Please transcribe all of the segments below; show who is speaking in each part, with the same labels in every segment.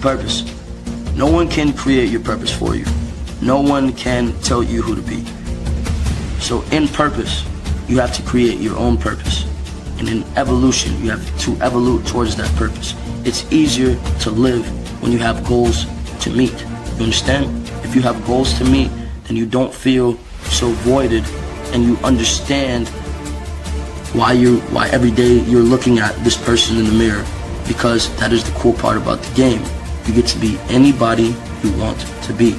Speaker 1: purpose. No one can create your purpose for you. No one can tell you who to be. So in purpose, you have to create your own purpose. And in evolution, you have to evolve towards that purpose. It's easier to live when you have goals to meet. You understand? If you have goals to meet, then you don't feel so voided, and you understand why every day you're looking at this person in the mirror, because that is the cool part about the game. You get to be anybody you want to be.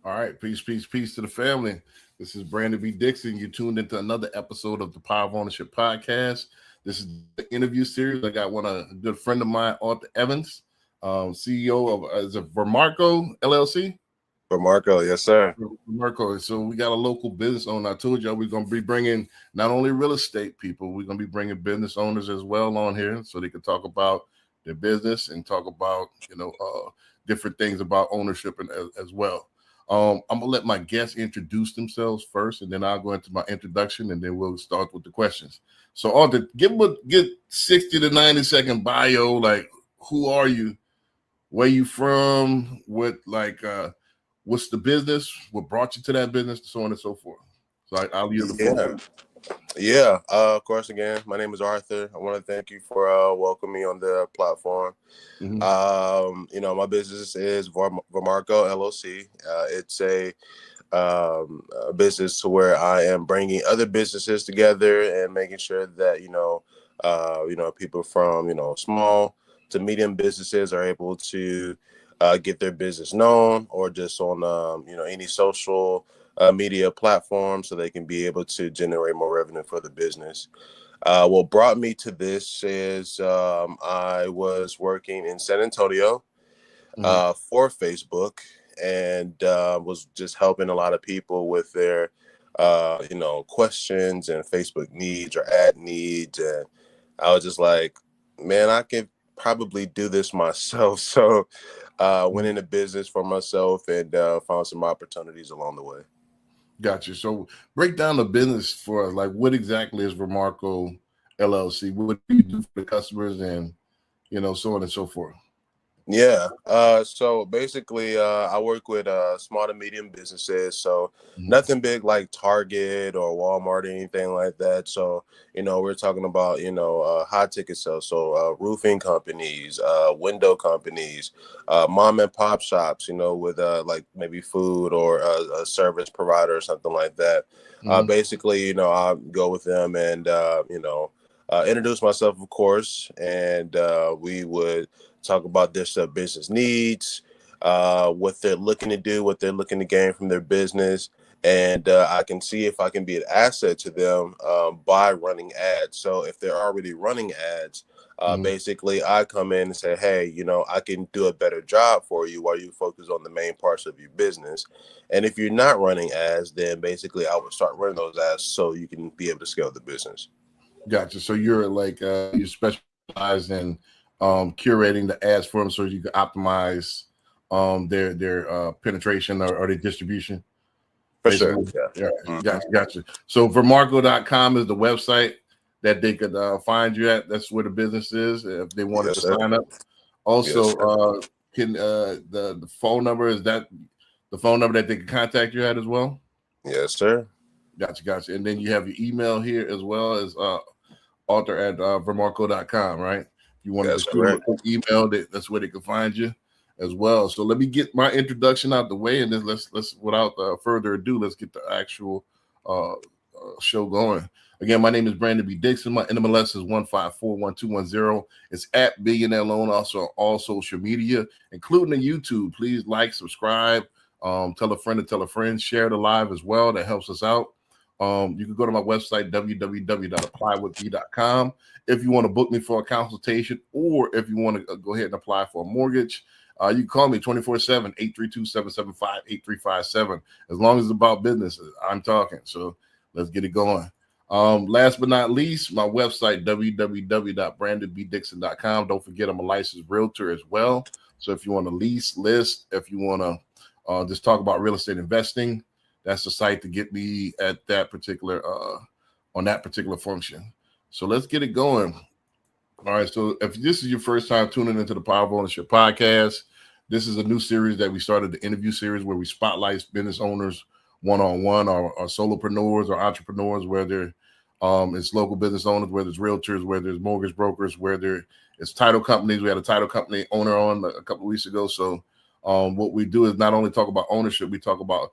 Speaker 2: All right, peace to the family. This is Brandon B. Dixon. You tuned into another episode of the Power of Ownership podcast. This is the interview series. I got a good friend of mine, Arthur Evans, CEO of is it Vermarco LLC?
Speaker 3: Vermarco, yes, sir.
Speaker 2: Vermarco. So we got a local business owner. I told y'all we're going to be bringing not only real estate people, we're going to be bringing business owners as well on here, so they can talk about their business and talk about different things about ownership and as well. I'm gonna let my guests introduce themselves first, and then I'll go into my introduction, and then we'll start with the questions. So, Arthur, get 60 to 90-second bio. Like, who are you? Where you from? What's the business? What brought you to that business? So on and so forth. So I'll leave the floor.
Speaker 3: Yeah. Of course. Again, my name is Arthur. I want to thank you for welcoming me on the platform. Mm-hmm. My business is Vermarco LLC. It's a business where I am bringing other businesses together and making sure that people from small to medium businesses are able to get their business known, or just on any social media platform, so they can be able to generate more revenue for the business. What brought me to this is I was working in San Antonio for Facebook, and was just helping a lot of people with their questions and Facebook needs or ad needs. And I was just like, man, I could probably do this myself. So went into business for myself and found some opportunities along the way.
Speaker 2: Gotcha. So break down the business for us. Like, what exactly is Vermarco LLC? What do you do for the customers, and so on and so forth?
Speaker 3: Yeah. So basically, I work with small to medium businesses. So nothing big like Target or Walmart or anything like that. So, we're talking about, high ticket sales. So roofing companies, window companies, mom and pop shops, with like maybe food or a service provider or something like that. Basically, I go with them and, introduce myself, of course, and we would talk about their business needs, what they're looking to do, what they're looking to gain from their business. And I can see if I can be an asset to them by running ads. So if they're already running ads, basically I come in and say, hey, I can do a better job for you while you focus on the main parts of your business. And if you're not running ads, then basically I would start running those ads so you can be able to scale the business.
Speaker 2: Gotcha. So you're like, you specialize in curating the ads for them so you can optimize their penetration or their distribution.
Speaker 3: For sure.
Speaker 2: Yeah. Gotcha. So Vermarco.com is the website that they could find you at. That's where the business is if they wanted to sign up. Also, can the phone number, is that the phone number that they can contact you at as well?
Speaker 3: Yes, sir.
Speaker 2: Gotcha. And then you have your email here as well as Arthur at Vermarco.com, right? If you want to shoot them a quick email, that's where they can find you as well. So let me get my introduction out the way, and then let's without further ado, let's get the actual show going. Again, my name is Brandon B. Dixon. My NMLS is 1541210. It's at Billionaire Loan, also on all social media, including the YouTube. Please like, subscribe, tell a friend to tell a friend, share the live as well. That helps us out. You can go to my website, www.applywithme.com. If you want to book me for a consultation, or if you want to go ahead and apply for a mortgage, you can call me 24/7, 832-775-8357. As long as it's about business, I'm talking. So let's get it going. Last but not least, my website, www.brandonbdixon.com. Don't forget, I'm a licensed realtor as well. So if you want to lease, list, if you want to just talk about real estate investing, that's the site to get me at that particular on that particular function. So let's get it going. All right. So if this is your first time tuning into the Power of Ownership podcast, this is a new series that we started, the interview series, where we spotlight business owners one-on-one, or solopreneurs or entrepreneurs, whether it's local business owners, whether it's realtors, whether it's mortgage brokers, whether it's title companies. We had a title company owner on a couple of weeks ago. So what we do is not only talk about ownership, we talk about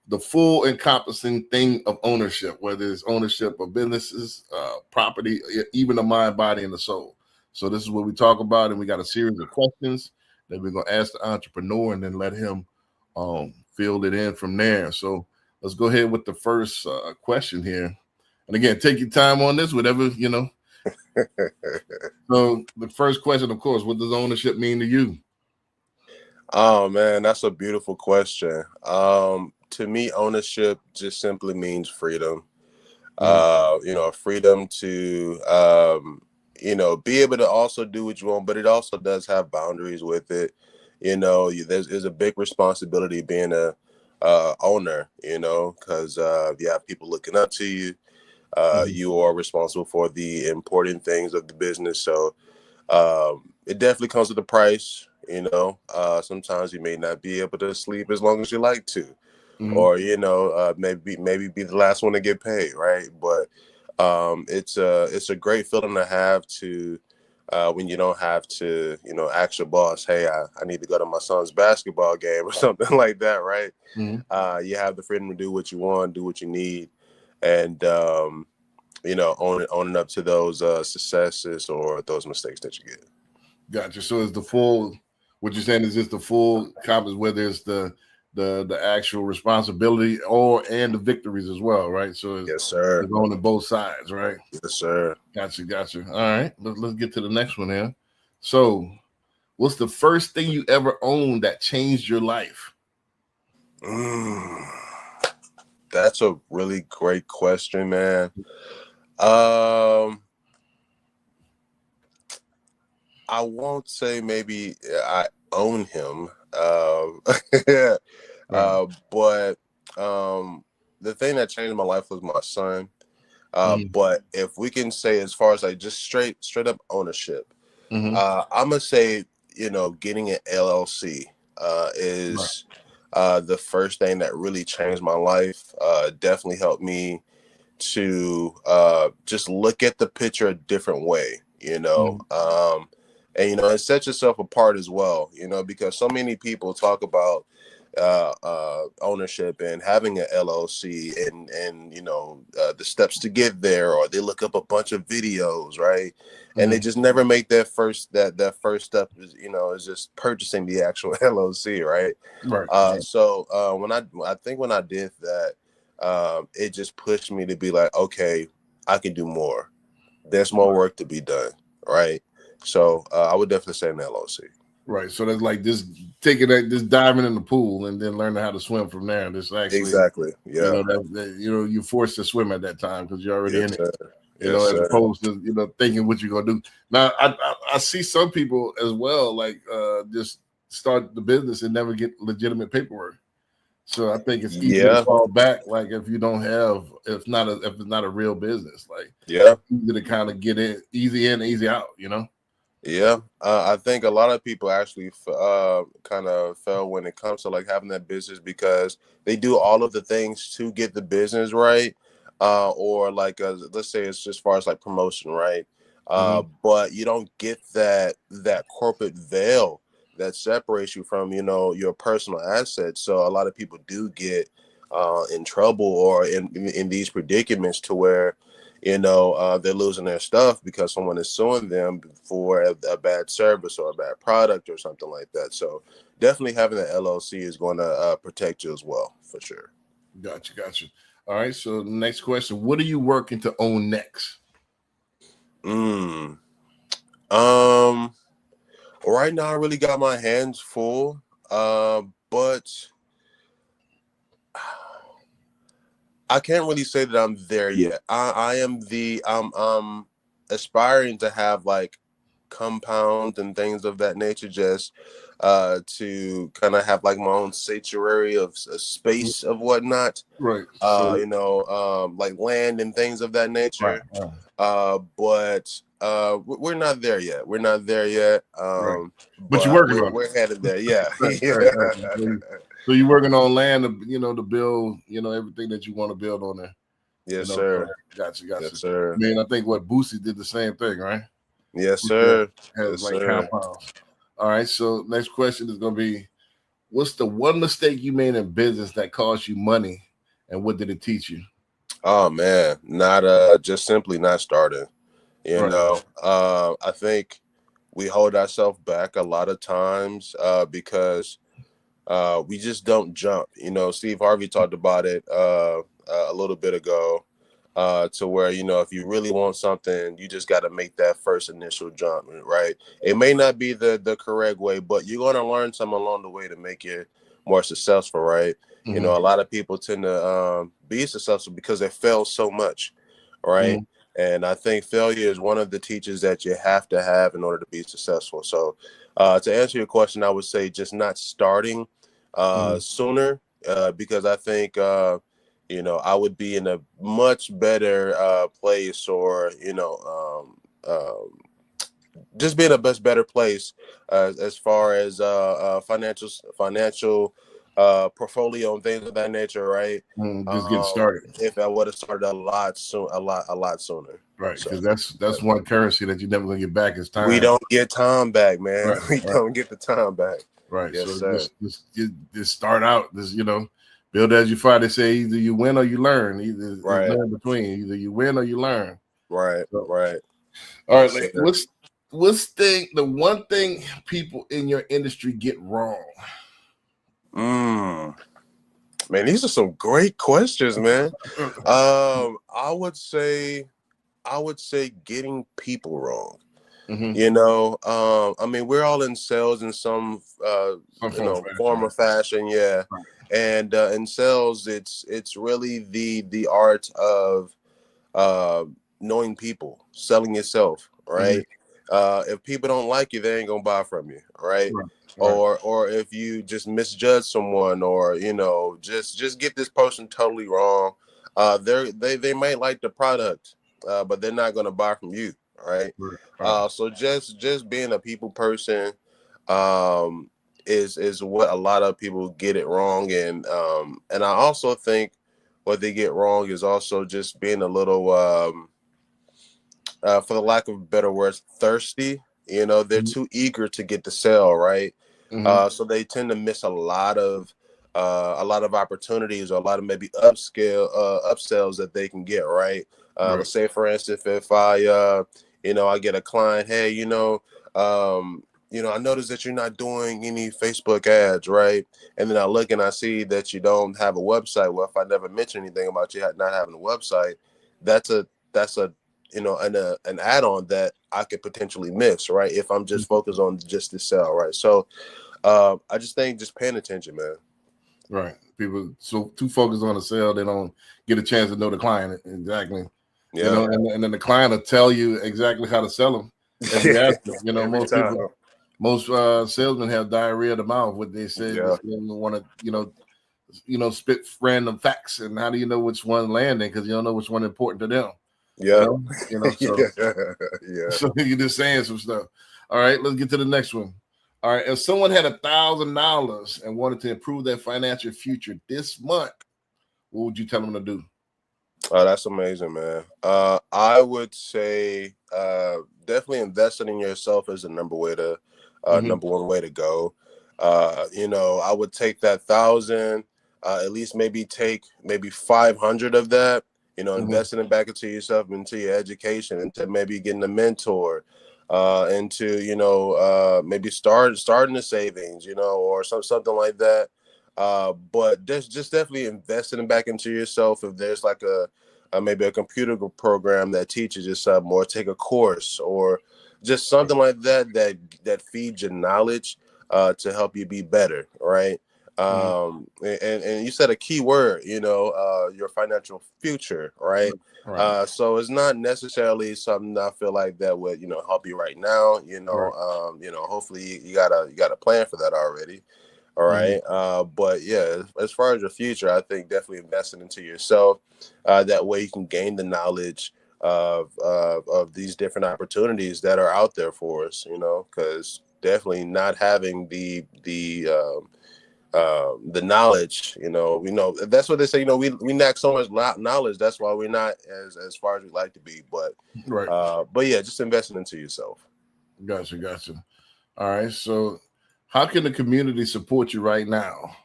Speaker 2: the full encompassing thing of ownership, whether it's ownership of businesses, property, even the mind, body, and the soul. So this is what we talk about, and we got a series of questions that we're going to ask the entrepreneur and then let him field it in from there. So let's go ahead with the first question here. And again, take your time on this, whatever, you know. So the first question, of course, what does ownership mean to you?
Speaker 3: Oh man, that's a beautiful question. To me, ownership just simply means freedom. Freedom to be able to also do what you want, but it also does have boundaries with it. There's a big responsibility being a owner, because you have people looking up to you. You are responsible for the important things of the business. So it definitely comes with a price. Sometimes you may not be able to sleep as long as you like to, or maybe be the last one to get paid, right? But it's a great feeling to have to when you don't have to ask your boss, hey, I need to go to my son's basketball game or something like that, right? You have the freedom to do what you want, do what you need, and owning up to those successes or those mistakes that you get.
Speaker 2: Gotcha. So is the full, what you're saying is just the full compass, whether it's the actual responsibility and the victories as well, right? So
Speaker 3: Yes, sir.
Speaker 2: It's on both sides, right?
Speaker 3: Yes, sir.
Speaker 2: Gotcha. All right, let's get to the next one here. So what's the first thing you ever owned that changed your life?
Speaker 3: That's a really great question, man. I won't say maybe I own him. But the thing that changed my life was my son. But if we can say, as far as like just straight up ownership, I'm gonna say, getting an LLC is the first thing that really changed my life. Definitely helped me to just look at the picture a different way, and set yourself apart as well, because so many people talk about ownership and having an LLC and the steps to get there, or they look up a bunch of videos, right? And they just never make that first step is just purchasing the actual LLC, right? So when I did that, it just pushed me to be like, okay, I can do more. There's more work to be done, right? So I would definitely say an LLC.
Speaker 2: Right. So that's like just just diving in the pool and then learning how to swim from there. This actually,
Speaker 3: exactly, yeah.
Speaker 2: You're forced to swim at that time because you're already in it.
Speaker 3: Yes,
Speaker 2: as opposed to thinking what you're gonna do. Now I see some people as well, like just start the business and never get legitimate paperwork. So I think it's easy to fall back, like if you don't have, if it's not a real business, like easy to kind of get in, easy in, easy out,
Speaker 3: Yeah, I think a lot of people actually kind of fail when it comes to like having that business because they do all of the things to get the business right, or like let's say it's just as far as like promotion, right? But you don't get that corporate veil that separates you from your personal assets. So a lot of people do get in trouble or in these predicaments to where they're losing their stuff because someone is suing them for a bad service or a bad product or something like that. So definitely having an LLC is going to protect you as well, for sure.
Speaker 2: Gotcha. All right. So the next question: what are you working to own next?
Speaker 3: Right now I really got my hands full, but I can't really say that I'm there yet. I'm aspiring to have like compound and things of that nature, just to kind of have like my own sanctuary of a space of whatnot.
Speaker 2: Right. So
Speaker 3: Like land and things of that
Speaker 2: right,
Speaker 3: nature.
Speaker 2: right,
Speaker 3: But we're not there yet. We're not there yet.
Speaker 2: right. But you're
Speaker 3: But
Speaker 2: working on it.
Speaker 3: we're headed there. Yeah.
Speaker 2: Right, right, right. So you're working on land to, to build, everything that you want to build on there.
Speaker 3: Yes,
Speaker 2: So,
Speaker 3: sir.
Speaker 2: gotcha.
Speaker 3: Yes, sir.
Speaker 2: I mean, I think what Boosie did the same thing, right?
Speaker 3: Yes,
Speaker 2: Boosie
Speaker 3: sir.
Speaker 2: has
Speaker 3: Yes,
Speaker 2: like
Speaker 3: sir.
Speaker 2: compounds. All right. So next question is going to be, what's the one mistake you made in business that cost you money, and what did it teach you?
Speaker 3: Oh man, not just simply not starting.
Speaker 2: Right.
Speaker 3: I think we hold ourselves back a lot of times because we just don't jump. Steve Harvey talked about it a little bit ago, to where if you really want something, you just got to make that first initial jump, right? It may not be the correct way, but you're going to learn something along the way to make it more successful, right?
Speaker 2: Mm-hmm.
Speaker 3: A lot of people tend to be successful because they fail so much, right?
Speaker 2: Mm-hmm.
Speaker 3: And I think failure is one of the teachers that you have to have in order to be successful. So to answer your question, I would say just not starting sooner, because I think I would be in a much better place, or just be in a much better place as far as financial portfolio and things of that nature, right?
Speaker 2: Just getting started.
Speaker 3: If I would have started a lot sooner.
Speaker 2: Right,
Speaker 3: So,
Speaker 2: because that's one currency that you're never gonna get back is time.
Speaker 3: we don't get time back, man.
Speaker 2: Right,
Speaker 3: We don't get the time back.
Speaker 2: right.
Speaker 3: Yes,
Speaker 2: So
Speaker 3: sir.
Speaker 2: just start out. Just build as you find. They say either you win or you learn. Either
Speaker 3: Right.
Speaker 2: there's no in between. Either you win or you learn.
Speaker 3: Right.
Speaker 2: So,
Speaker 3: Right.
Speaker 2: all right.
Speaker 3: Yes,
Speaker 2: Like,
Speaker 3: sir.
Speaker 2: what's the one thing people in your industry get wrong?
Speaker 3: Man, these are some great questions, man. I would say getting people wrong.
Speaker 2: Mm-hmm.
Speaker 3: I mean, we're all in sales in some form or fashion, yeah.
Speaker 2: Right.
Speaker 3: And in sales, it's really the art of knowing people, selling yourself, right? If people don't like you, they ain't gonna buy from you, right?
Speaker 2: Right.
Speaker 3: Or if you just misjudge someone, or just get this person totally wrong, they might like the product, but they're not gonna buy from you, right?
Speaker 2: Right.
Speaker 3: So just being a people person is what a lot of people get it wrong, and I also think what they get wrong is also just being a little for the lack of better words, thirsty. They're too eager to get the sale, right?
Speaker 2: Mm-hmm.
Speaker 3: So they tend to miss a lot of opportunities, or a lot of maybe upsells that they can get, right?
Speaker 2: Right.
Speaker 3: Let's say, for instance, if I get a client, hey, I noticed that you're not doing any Facebook ads, right? And then I look and I see that you don't have a website. Well, if I never mention anything about you not having a website, that's a an add-on that I could potentially miss, right? If I'm just focused on just the sell, right? So I just think just paying attention, man.
Speaker 2: Right. People so too focused on the sale, they don't get a chance to know the client exactly.
Speaker 3: Yeah.
Speaker 2: And then the client will tell you exactly how to sell them if you ask them.
Speaker 3: Every time.
Speaker 2: Most salesmen have diarrhea of the mouth. What they say,
Speaker 3: Yeah.
Speaker 2: they want to, spit random facts. And how do you know which one landing? Because you don't know which one important to them.
Speaker 3: Yeah.
Speaker 2: So,
Speaker 3: yeah.
Speaker 2: So you're just saying some stuff. All right, let's get to the next one. All right, if someone had $1,000 and wanted to improve their financial future this month, what would you tell them to do?
Speaker 3: Oh, that's amazing, man. I would say definitely investing in yourself is the number one way to go. I would take that 1,000, at least take maybe 500 of that, investing it back into yourself, into your education, into maybe getting a mentor, into maybe starting the savings, or something like that. But just definitely investing back into yourself. If there's like maybe a computer program that teaches you something, or take a course, or just something like that feeds your knowledge to help you be better, right? And you said a key word, your financial future, right?
Speaker 2: Right.
Speaker 3: So it's not necessarily something that I feel like that would, help you right now.
Speaker 2: Right.
Speaker 3: Hopefully you got a plan for that already. All right. But yeah, as far as your future, I think definitely investing into yourself. That way you can gain the knowledge of these different opportunities that are out there for us, because definitely not having the knowledge, we know that's what they say, we lack so much knowledge. That's why we're not as far as we like to be.
Speaker 2: Right.
Speaker 3: But yeah, just investing into yourself.
Speaker 2: Gotcha. All right. So how can the community support you right now?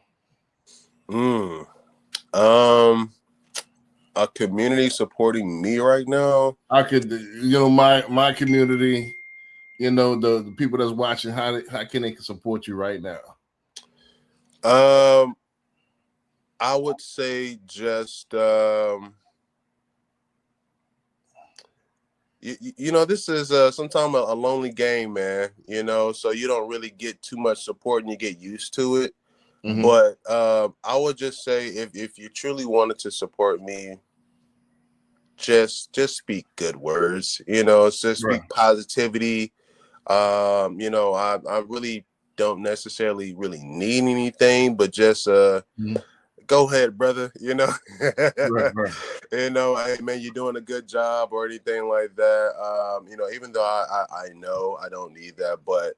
Speaker 3: A community supporting me right now.
Speaker 2: I could, my community, the people that's watching, how can they support you right now?
Speaker 3: I would say just this is sometimes a lonely game, man. So you don't really get too much support and you get used to it. But I would just say if you truly wanted to support me, just speak good words, just speak positivity. I really don't necessarily really need anything, but just go ahead, brother.
Speaker 2: Right.
Speaker 3: Hey man, you're doing a good job or anything like that. Even though I know I don't need that, but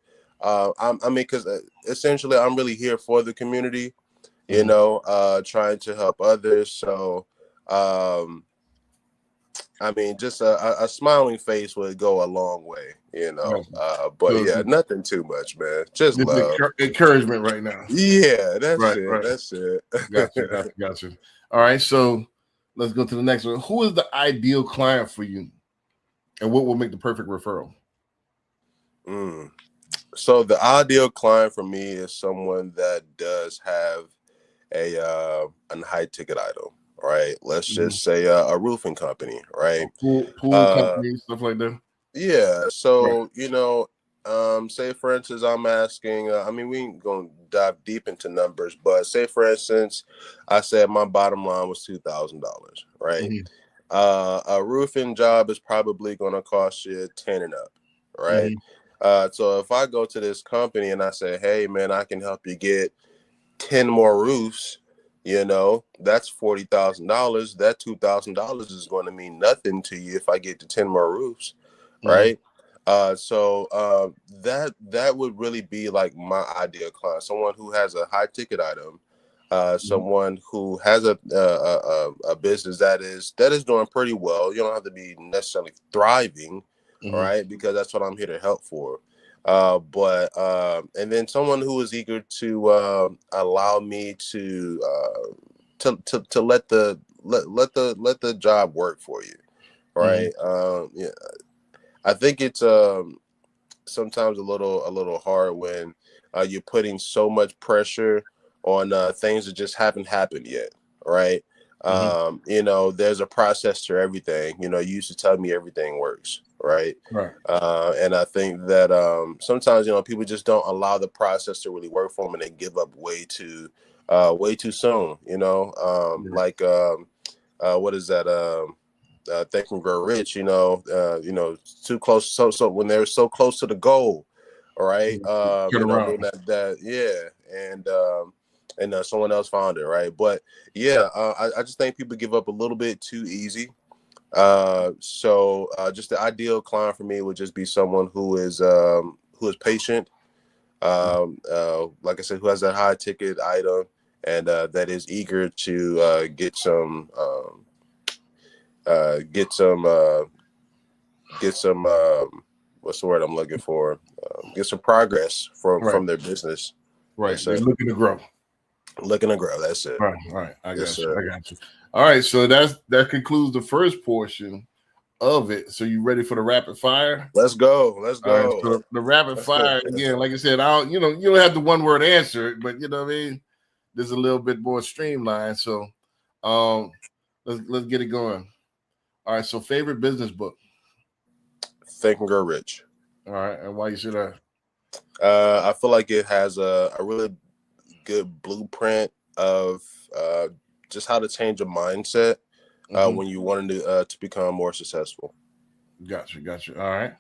Speaker 3: because essentially I'm really here for the community, trying to help others. So, just a smiling face would go a long way, but yeah, nothing too much, man. Just love.
Speaker 2: Encouragement right now.
Speaker 3: Yeah, that's
Speaker 2: right,
Speaker 3: it.
Speaker 2: Right.
Speaker 3: That's it.
Speaker 2: Gotcha. All right, so let's go to the next one. Who is the ideal client for you, and what will make the perfect referral?
Speaker 3: So the ideal client for me is someone that does have a high ticket item, right? Let's just say a roofing company, right?
Speaker 2: Pool company, stuff like that.
Speaker 3: Yeah. So say for instance, I'm asking. We ain't gonna dive deep into numbers, but say for instance, I said my bottom line was $2,000, right? A roofing job is probably gonna cost you 10 and up, right? So if I go to this company and I say, hey man, I can help you get 10 more roofs, that's $40,000. That $2,000 is going to mean nothing to you if I get to 10 more roofs, right? So that would really be like my ideal client, someone who has a high ticket item, someone who has a business that is doing pretty well. You don't have to be necessarily thriving, right? Because that's what I'm here to help for. But and then someone who is eager to allow me to let the job work for you, right? Yeah, I think it's sometimes a little hard when you're putting so much pressure on things that just haven't happened yet, right? There's a process to everything. You used to tell me everything works, right? And I think that sometimes people just don't allow the process to really work for them, and they give up way too soon. Like what is that? Think and Grow Rich. Too close. So when they're so close to the goal, all right. Then that yeah, and someone else found it, right? But yeah, I just think people give up a little bit too easy. So just the ideal client for me would just be someone who is patient, like I said, who has that high ticket item, and that is eager to get some what's the word I'm looking for? Get some progress from their business.
Speaker 2: Right, they're looking to grow.
Speaker 3: That's it.
Speaker 2: Right. I got you. All right, so that concludes the first portion of it. So you ready for the rapid fire?
Speaker 3: Let's go.
Speaker 2: All right, so the rapid fire again, like I said, you don't have the one word answer, but you know what I mean. There's a little bit more streamlined. So, let's get it going. All right, so favorite business book.
Speaker 3: Think and Grow Rich.
Speaker 2: All right, and why you say that?
Speaker 3: I feel like it has a really good blueprint of just how to change your mindset when you want to become more successful.
Speaker 2: Gotcha. All right.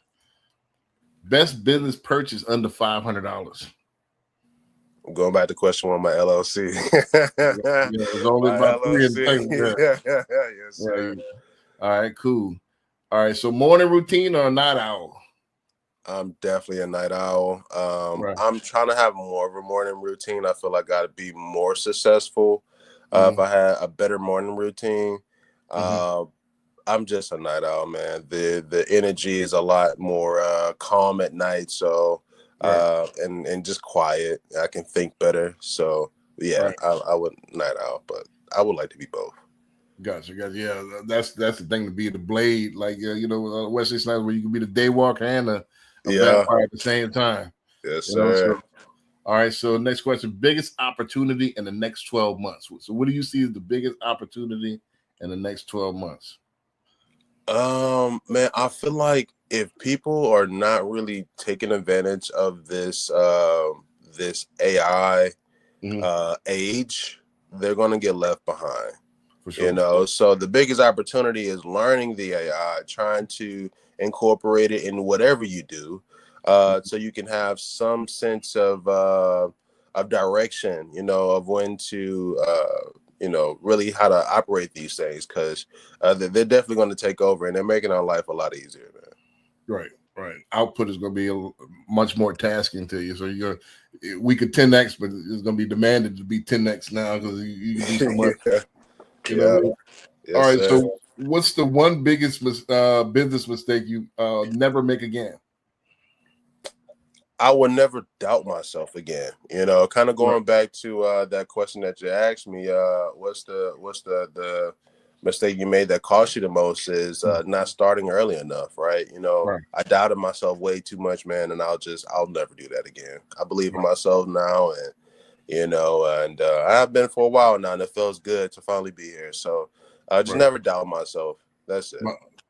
Speaker 2: Best business purchase under $500.
Speaker 3: I'm going back to question one, my LLC.
Speaker 2: It's only
Speaker 3: My
Speaker 2: about three in
Speaker 3: LLC.
Speaker 2: the table.
Speaker 3: Yes, sir.
Speaker 2: All right, cool. All right, so morning routine or night owl?
Speaker 3: I'm definitely a night owl.
Speaker 2: Right.
Speaker 3: I'm trying to have more of a morning routine. I feel like I'd be more successful if I had a better morning routine. I'm just a night owl, man. The energy is a lot more calm at night, so and just quiet. I can think better. So yeah, I would night owl, but I would like to be both.
Speaker 2: Gotcha. Yeah, that's the thing, to be the blade, like Wesley Snipes, where you can be the day walker and a vampire at the same time.
Speaker 3: Yes, sir.
Speaker 2: All right. So next question: biggest opportunity in the next 12 months. So what do you see as the biggest opportunity in the next 12 months?
Speaker 3: Man, I feel like if people are not really taking advantage of this this AI age, they're gonna get left behind. For sure. So the biggest opportunity is learning the AI, trying to incorporate it in whatever you do, so you can have some sense of direction, of when to really how to operate these things, because they're definitely going to take over and they're making our life a lot easier, man.
Speaker 2: Right. Output is going to be much more tasking to you. So we could 10x, but it's going to be demanded to be 10x now because you can do so much.
Speaker 3: Yes,
Speaker 2: all right.
Speaker 3: Sir.
Speaker 2: So what's the one biggest business mistake you never make again?
Speaker 3: I will never doubt myself again. Kind of going back to that question that you asked me. What's the mistake you made that cost you the most? Is not starting early enough, right? I doubted myself way too much, man, and I'll never do that again. I believe in myself now, and I've been for a while now, and it feels good to finally be here. So just never doubt myself. That's it.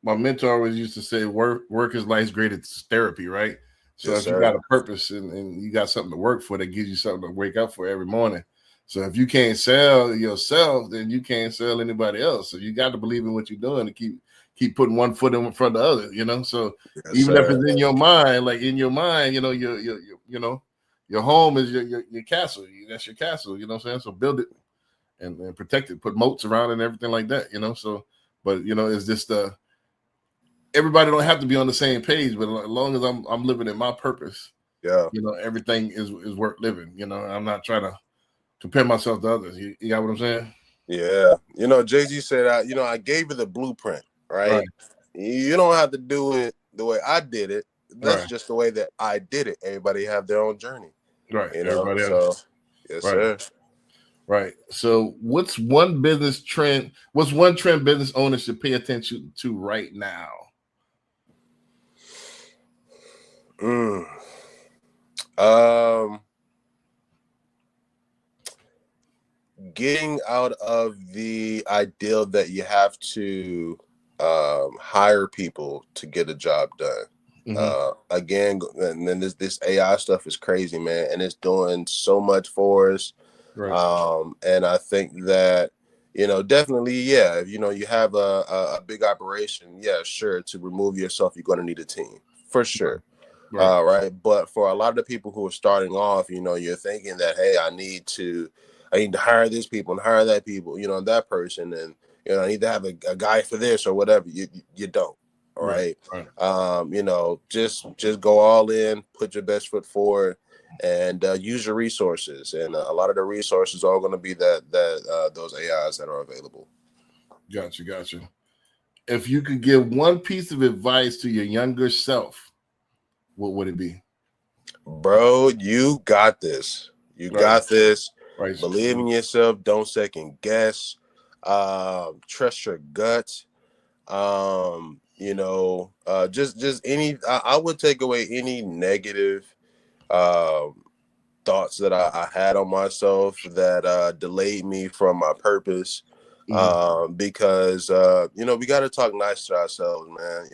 Speaker 2: My mentor always used to say, work is life's greatest therapy, right? So
Speaker 3: yes,
Speaker 2: if
Speaker 3: sir.
Speaker 2: you got a purpose and you got something to work for, that gives you something to wake up for every morning. So if you can't sell yourself, then you can't sell anybody else. So you got to believe in what you're doing and keep putting one foot in front of the other, So even if it's in your mind, your home is your castle. That's your castle, you know what I'm saying? So build it and protect it, put moats around it and everything like that, So, but it's just everybody don't have to be on the same page, but as long as I'm living in my purpose, everything is worth living. I'm not trying to compare myself to others. You got what I'm saying?
Speaker 3: Yeah. Jay-Z said, I gave you the blueprint, right? You don't have to do it the way I did it. That's just the way that I did it. Everybody have their own journey.
Speaker 2: Right.
Speaker 3: Everybody else. So, yes, sir.
Speaker 2: Right. So what's one trend business owners should pay attention to right now?
Speaker 3: Getting out of the ideal that you have to hire people to get a job done. Again, and then this AI stuff is crazy, man, and it's doing so much for us. And I think that definitely, if you have a big operation, sure, to remove yourself, you're going to need a team for sure. Right. But for a lot of the people who are starting off, you're thinking that, hey, I need to hire this people and hire that people, that person, and I need to have a guy for this or whatever. You don't. All right. Just go all in, put your best foot forward, and use your resources. And a lot of the resources are going to be those AIs that are available.
Speaker 2: Gotcha. If you could give one piece of advice to your younger self, what would it be?
Speaker 3: Bro, you got this. You got this. Believe in yourself. Don't second guess. Trust your gut. Just any. I would take away any negative thoughts that I had on myself that delayed me from my purpose. Because we got to talk nice to ourselves, man.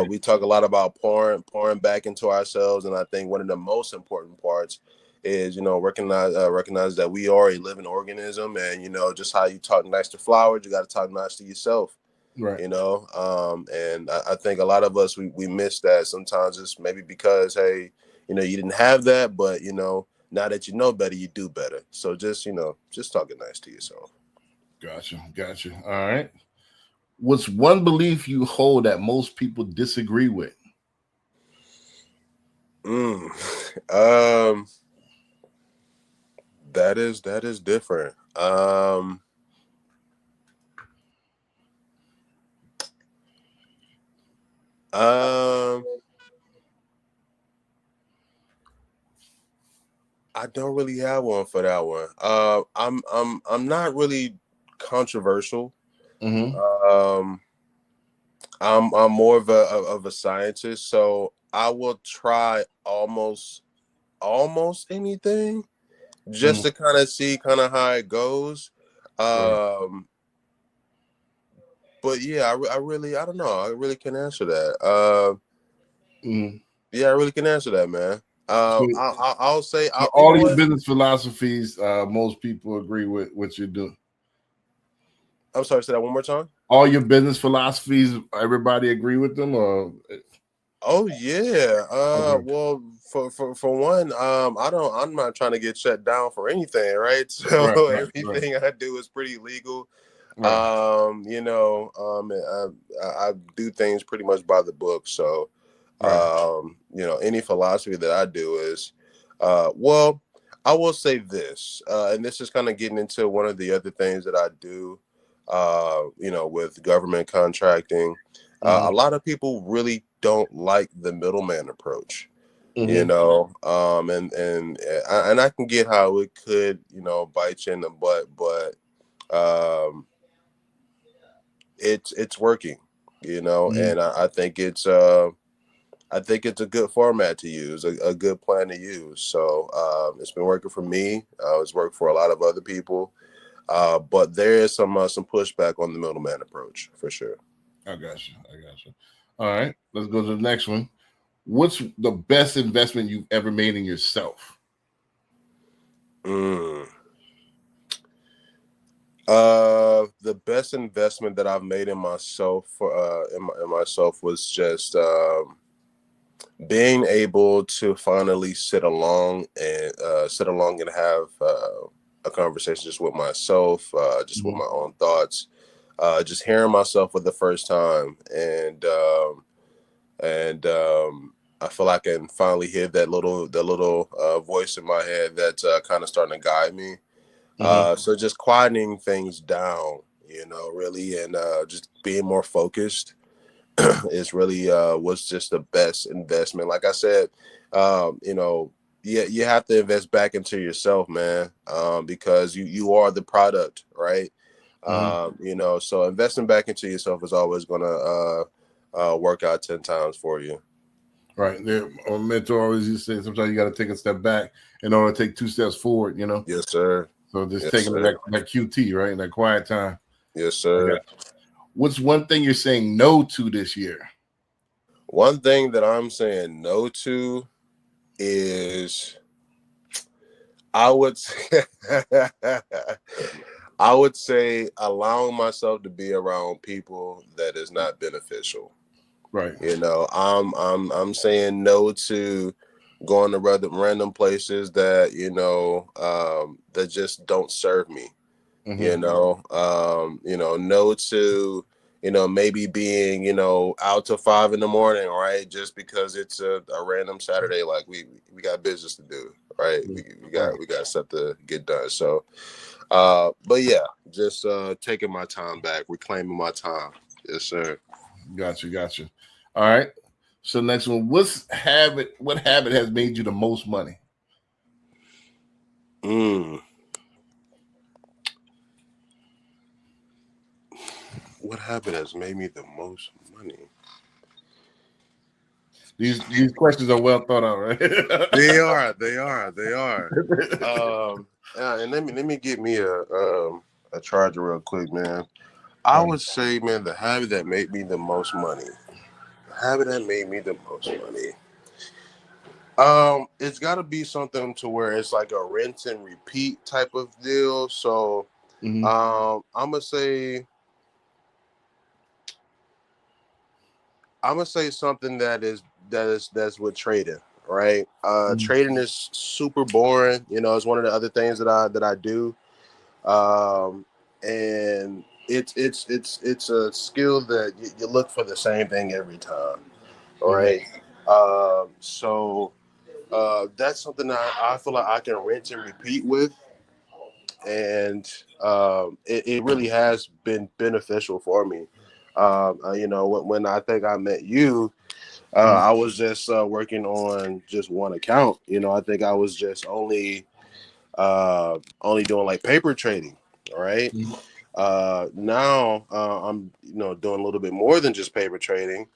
Speaker 3: We talk a lot about pouring back into ourselves, and I think one of the most important parts is, recognize that we are a living organism, and just how you talk nice to flowers, you got to talk nice to yourself.
Speaker 2: Right.
Speaker 3: And I think a lot of us we miss that sometimes. It's maybe because, hey, you didn't have that, but now that you know better, you do better. So just talking nice to yourself.
Speaker 2: Gotcha. All right. What's one belief you hold that most people disagree with?
Speaker 3: That is different. I don't really have one for that one. I'm not really controversial.
Speaker 2: Mm-hmm.
Speaker 3: I'm more of a scientist, so I will try almost anything just to kind of see how it goes. But yeah, I don't know. I really can answer that. Yeah, I really can answer that, man. I'll say, you
Speaker 2: all
Speaker 3: know
Speaker 2: these
Speaker 3: what?
Speaker 2: business philosophies, most people agree with what you're doing.
Speaker 3: I'm sorry, say that one more time.
Speaker 2: All your business philosophies, everybody agree with them, or?
Speaker 3: Oh yeah.
Speaker 2: Okay.
Speaker 3: Well, for one, I'm not trying to get shut down for anything, right? So
Speaker 2: Right.
Speaker 3: everything I do is pretty legal.
Speaker 2: Right.
Speaker 3: I do things pretty much by the book. So, any philosophy that I do is, well, I will say this, and this is kind of getting into one of the other things that I do, with government contracting. A lot of people really don't like the middleman approach. And I can get how it could, bite you in the butt, but it's working, and I think it's a good format to use, a good plan to use. So it's been working for me. It's worked for a lot of other people, but there is some pushback on the middleman approach for sure.
Speaker 2: I got you. All right, let's go to the next one. What's the best investment you've ever made in yourself?
Speaker 3: The best investment that I've made in myself was just being able to finally sit along and have a conversation just with myself, just with my own thoughts, just hearing myself for the first time, and I feel like I can finally hear that little voice in my head that's kind of starting to guide me. So just quietening things down, really, and just being more focused is really was just the best investment. Like I said, you have to invest back into yourself, man, because you are the product, right? So investing back into yourself is always gonna work out 10 times for you.
Speaker 2: Right. Our mentor always used to say sometimes you got to take a step back in order to take 2 steps forward,
Speaker 3: Yes, sir.
Speaker 2: So just
Speaker 3: Yes,
Speaker 2: taking
Speaker 3: sir.
Speaker 2: that QT, right? That quiet time.
Speaker 3: Yes, sir.
Speaker 2: What's one thing you're saying no to this year?
Speaker 3: One thing that I'm saying no to is I would say, I would say allowing myself to be around people that is not beneficial.
Speaker 2: Right.
Speaker 3: I'm saying no to going to random places that that just don't serve me. No to maybe being out till 5 a.m, right, just because it's a random Saturday. Like we got business to do, right? We got stuff to get done. So but yeah, just taking my time back, reclaiming my time. Yes, sir.
Speaker 2: Gotcha. All right. So next one, what habit has made you the most money?
Speaker 3: What habit has made me the most money?
Speaker 2: These questions are well thought out, right?
Speaker 3: They are. And let me get me a charger real quick, man. I would say, man, the habit that made me the most money. The habit that made me the most money. It's got to be something to where it's like a rinse and repeat type of deal. So,
Speaker 2: Mm-hmm.
Speaker 3: I'm gonna say something that's with trading, right?
Speaker 2: Mm-hmm.
Speaker 3: Trading is super boring. You know, it's one of the other things that I do, and it's a skill that you look for the same thing every time, right? So that's something that I feel like I can rinse and repeat with, and it really has been beneficial for me. You know, when I think I met you, I was just working on just one account. You know, I think I was just only doing like paper trading, right?
Speaker 2: Mm-hmm.
Speaker 3: Now I'm doing a little bit more than just paper trading,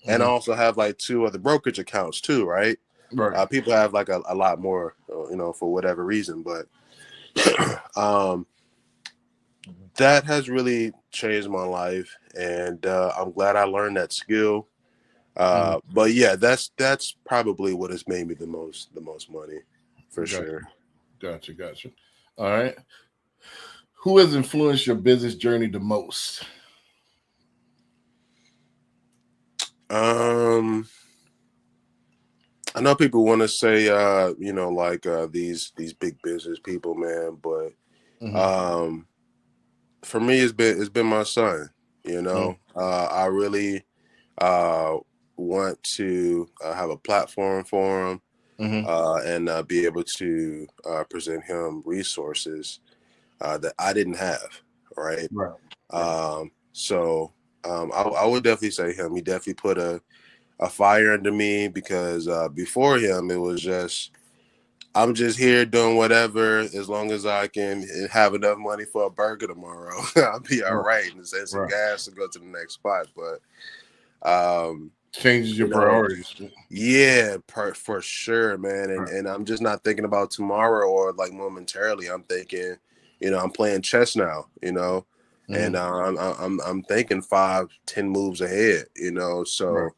Speaker 3: and I
Speaker 2: Mm-hmm.
Speaker 3: also have like two other brokerage accounts too, right?
Speaker 2: Right.
Speaker 3: People have like a lot more, for whatever reason, but um, that has really changed my life, and I'm glad I learned that skill.
Speaker 2: Mm-hmm.
Speaker 3: But yeah, that's probably what has made me the most money, for
Speaker 2: Gotcha.
Speaker 3: sure.
Speaker 2: Gotcha. All right. Who has influenced your business journey the most?
Speaker 3: Um, I know people want to say, like these big business people, man, but
Speaker 2: Mm-hmm.
Speaker 3: um, for me, it's been my son. I really uh want to have a platform for him,
Speaker 2: Mm-hmm.
Speaker 3: and be able to present him resources that I didn't have, right?
Speaker 2: Right. Right.
Speaker 3: So I would definitely say him. He definitely put a fire under me, because before him, it was just, I'm just here doing whatever as long as I can have enough money for a burger tomorrow. I'll be all
Speaker 2: Right.
Speaker 3: right, and save some
Speaker 2: Right.
Speaker 3: gas to go to the next spot. But um,
Speaker 2: Changes your
Speaker 3: you know,
Speaker 2: priorities.
Speaker 3: yeah, for sure, man. And
Speaker 2: Right.
Speaker 3: and I'm just not thinking about tomorrow or like momentarily. I'm thinking, I'm playing chess now, and
Speaker 2: Mm-hmm.
Speaker 3: I'm thinking 5, 10 moves ahead,
Speaker 2: Right.
Speaker 3: So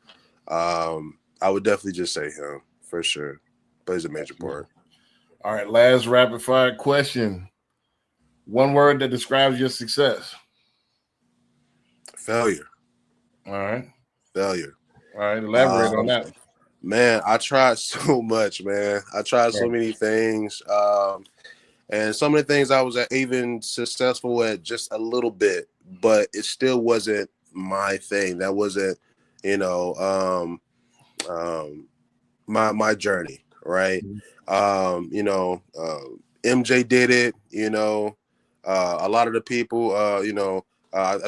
Speaker 3: I would definitely just say him for sure. Plays a major
Speaker 2: Absolutely.
Speaker 3: part.
Speaker 2: All right. Last rapid fire question. One word that describes your success.
Speaker 3: Failure,
Speaker 2: All right.
Speaker 3: failure.
Speaker 2: All right. Elaborate on
Speaker 3: Um,
Speaker 2: that.
Speaker 3: Man, I tried so much, man. I tried so
Speaker 2: Right.
Speaker 3: many things. And some of the things I was even successful at just a little bit, but it still wasn't my thing. That wasn't, you know, my journey, right?
Speaker 2: Mm-hmm.
Speaker 3: MJ did it. A lot of the people, I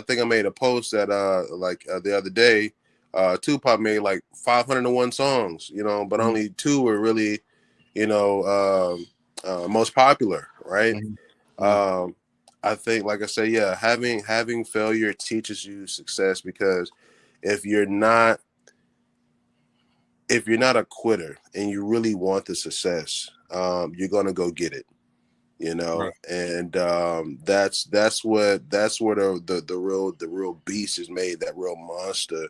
Speaker 3: think I made a post that the other day. Tupac made like 501 songs, but only two were really, most popular, right?
Speaker 2: Mm-hmm.
Speaker 3: Um, I think, like I say, yeah, having failure teaches you success, because if you're not if you're not a quitter and you really want the success, you're gonna go get it,
Speaker 2: Right.
Speaker 3: and that's where the real beast is made, that real monster,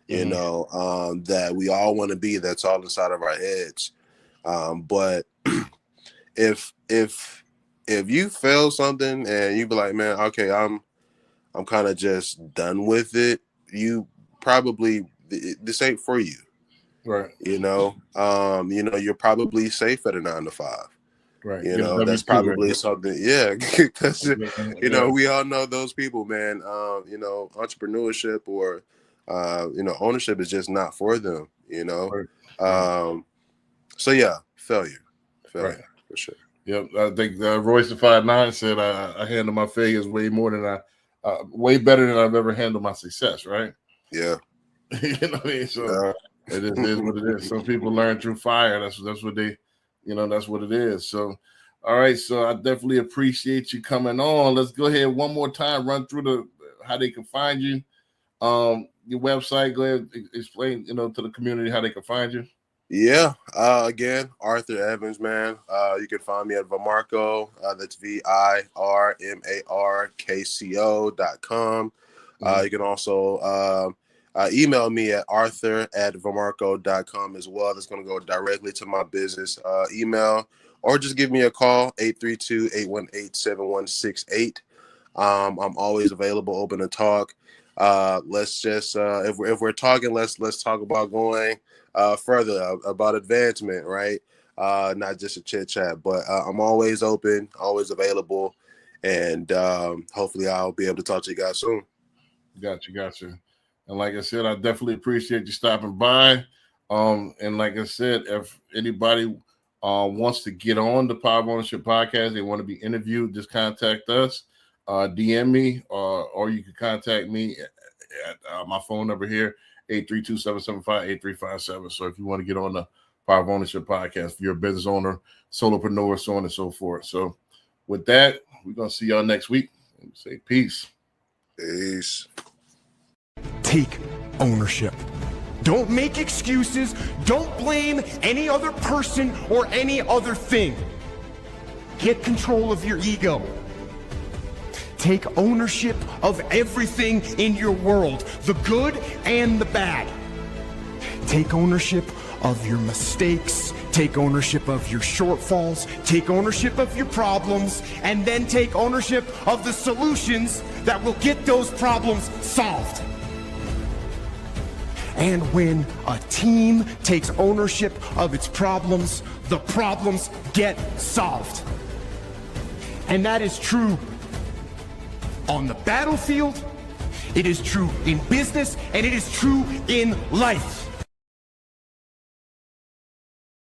Speaker 2: Mm-hmm.
Speaker 3: that we all want to be. That's all inside of our heads. But if you fail something and you be like, man, okay, I'm kind of just done with it, you probably, this ain't for you.
Speaker 2: Right.
Speaker 3: You're probably safe at a 9 to 5.
Speaker 2: Right. Get a W
Speaker 3: That's
Speaker 2: two right
Speaker 3: probably
Speaker 2: there.
Speaker 3: something, yeah, because
Speaker 2: Yeah.
Speaker 3: we all know those people, man. Entrepreneurship or ownership is just not for them.
Speaker 2: Right. Right.
Speaker 3: Um, so yeah,
Speaker 2: Right.
Speaker 3: failure for sure.
Speaker 2: Yep. I think Royce the 5'9" said I handle my failures way better than I've ever handled my success. Right.
Speaker 3: Yeah.
Speaker 2: You know what I mean? So
Speaker 3: Yeah.
Speaker 2: it is what it is. Some people learn through fire. That's what they, that's what it is. So, all right. So I definitely appreciate you coming on. Let's go ahead one more time, run through how they can find you. Your website. Go ahead, explain, to the community how they can find you.
Speaker 3: Yeah. Again, Arthur Evans, man. You can find me at Vimarco. That's VIRMARKCO.com.
Speaker 2: Mm-hmm.
Speaker 3: You can also email me at arthur@vermarco.com as well. That's going to go directly to my business email, or just give me a call, 832-818-7168. I'm always available, open to talk. Let's just if we're talking, let's talk about going further, about advancement, right? Not just a chit chat, but I'm always open, always available, and hopefully I'll be able to talk to you guys soon.
Speaker 2: Gotcha. And like I said, I definitely appreciate you stopping by. And like I said, if anybody wants to get on the Power of Ownership podcast, they want to be interviewed, just contact us, DM me, or you can contact me at my phone number here, 832-775-8357. So if you want to get on the Power of Ownership podcast, if you're a business owner, solopreneur, so on and so forth. So with that, we're going to see y'all next week. Say peace.
Speaker 3: Peace.
Speaker 4: Take ownership. Don't make excuses. Don't blame any other person or any other thing. Get control of your ego. Take ownership of everything in your world, the good and the bad. Take ownership of your mistakes. Take ownership of your shortfalls. Take ownership of your problems. And then take ownership of the solutions that will get those problems solved. And when a team takes ownership of its problems, the problems get solved. And that is true on the battlefield, it is true in business, and it is true in life.